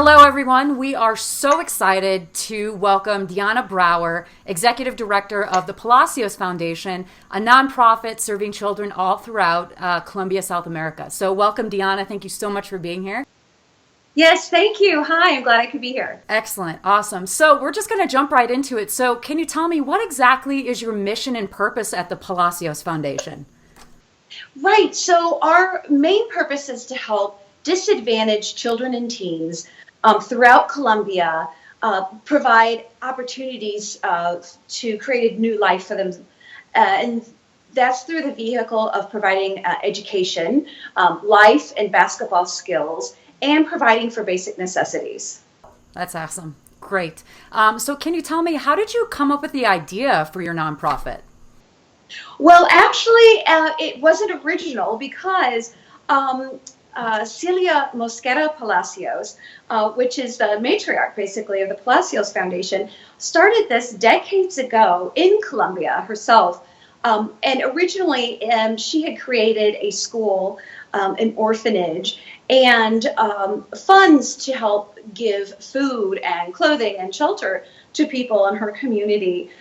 Hello, everyone. We are so excited to welcome Deanna Brauer, Executive Director of the Palacios Foundation, a nonprofit serving children all throughout Colombia, South America. So welcome, Deanna. Thank you so much for being here. Yes, thank you. Hi, I'm glad I could be here. Excellent. Awesome. So we're just going to jump right into it. So can you tell me what exactly is your mission and purpose at the Palacios Foundation? Right, so our main purpose is to help disadvantaged children and teens throughout Colombia provide opportunities to create a new life for them. And that's through the vehicle of providing education, life and basketball skills, and providing for basic necessities. That's awesome. Great. So can you tell me, how did you come up with the idea for your nonprofit? Well, actually, it wasn't original because Celia Mosquera Palacios, which is the matriarch basically of the Palacios Foundation, started this decades ago in Colombia herself. And originally, she had created a school, an orphanage, and funds to help give food and clothing and shelter to people in her community.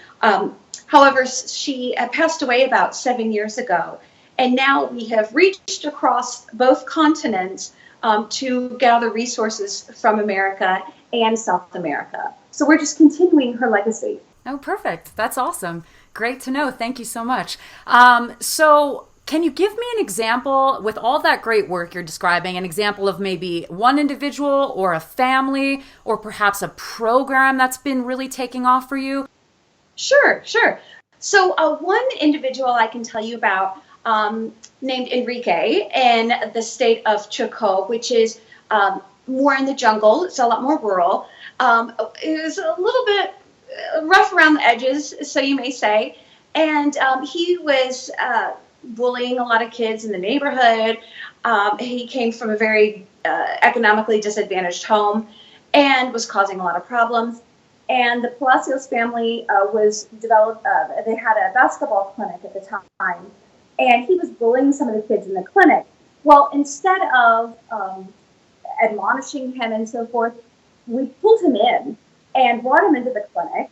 However, she passed away about 7 years ago, and now we have reached across both continents to gather resources from America and South America. So we're just continuing her legacy. Oh, perfect. That's awesome. Great to know. Thank you so much. So can you give me an example, with all that great work you're describing, an example of maybe one individual or a family or perhaps a program that's been really taking off for you? Sure, sure. So one individual I can tell you about named Enrique in the state of Chocó, which is more in the jungle. It's a lot more rural. It was a little bit rough around the edges, so you may say. And he was bullying a lot of kids in the neighborhood. He came from a very economically disadvantaged home and was causing a lot of problems. And the Palacios family they had a basketball clinic at the time, and he was bullying some of the kids in the clinic. Well, instead of admonishing him and so forth, we pulled him in and brought him into the clinic,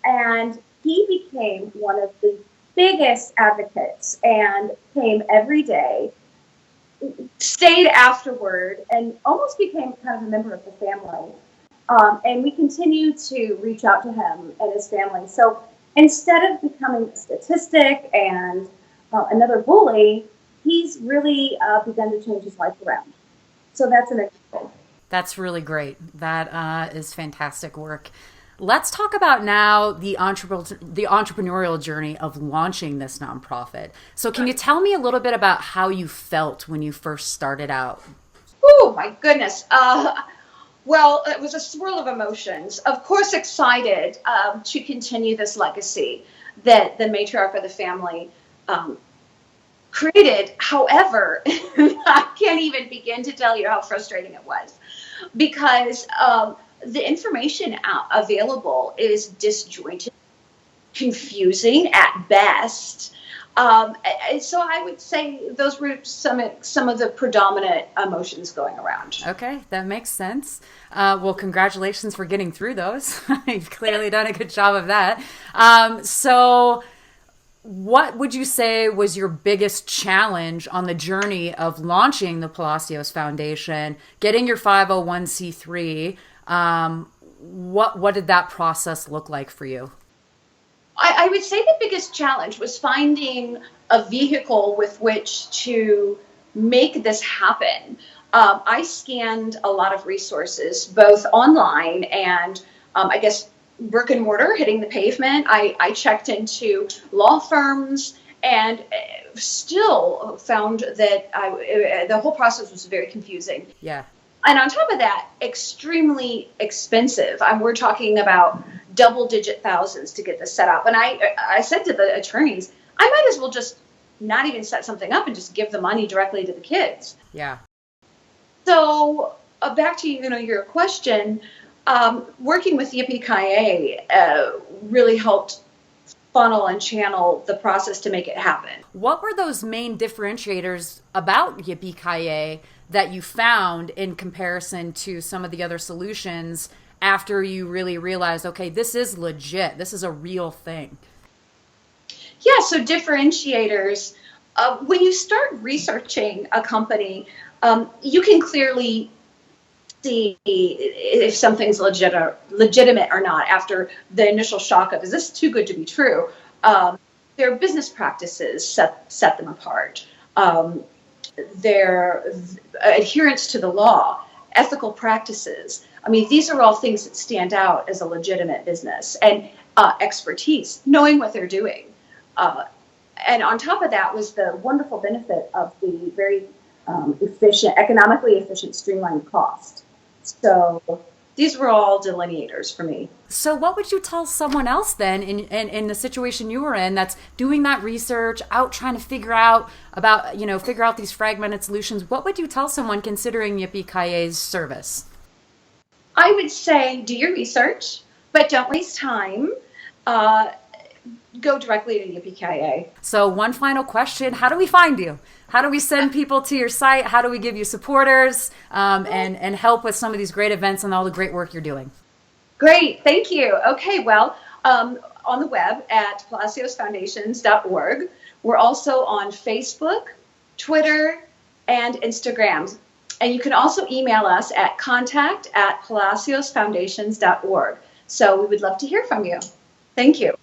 and he became one of the biggest advocates and came every day, stayed afterward, and almost became kind of a member of the family. And we continue to reach out to him and his family. So instead of becoming a statistic and another bully, he's really begun to change his life around. So that's an example. That's really great. That is fantastic work. Let's talk about now the entrepreneurial journey of launching this nonprofit. So can you tell me a little bit about how you felt when you first started out? Oh, my goodness. Well, it was a swirl of emotions. Of course, excited to continue this legacy that the matriarch of the family created. However, I can't even begin to tell you how frustrating it was, because the information available is disjointed, confusing at best. So I would say those were some of the predominant emotions going around. Okay, that makes sense. Well, congratulations for getting through those. You've clearly done a good job of that. So what would you say was your biggest challenge on the journey of launching the Palacios Foundation, getting your 501c3? What did that process look like for you? I would say the biggest challenge was finding a vehicle with which to make this happen. I scanned a lot of resources, both online and I guess brick and mortar, hitting the pavement. I checked into law firms and still found that the whole process was very confusing. Yeah. And on top of that, extremely expensive. We're talking about double-digit thousands to get this set up. And I said to the attorneys, I might as well just not even set something up and just give the money directly to the kids. Yeah. So back to your question, working with Yippee really helped funnel and channel the process to make it happen. What were those main differentiators about Yippee that you found in comparison to some of the other solutions after you really realized, okay, this is legit, this is a real thing? Yeah, so differentiators, when you start researching a company, you can clearly see if something's legitimate or not after the initial shock of, is this too good to be true? Their business practices set them apart. Their adherence to the law, ethical practices. I mean, these are all things that stand out as a legitimate business, and expertise, knowing what they're doing. And on top of that was the wonderful benefit of the very economically efficient, streamlined cost. So these were all delineators for me. So what would you tell someone else then in the situation you were in that's doing that research, out trying to figure out these fragmented solutions? What would you tell someone considering Yippee service? I would say do your research, but don't waste time. Go directly to Yippee. So one final question, how do we find you? How do we send people to your site? How do we give you supporters and help with some of these great events and all the great work you're doing? Great, thank you. Okay, well, on the web at palaciosfoundations.org. We're also on Facebook, Twitter, and Instagram. And you can also email us at contact@palaciosfoundations.org. So we would love to hear from you. Thank you.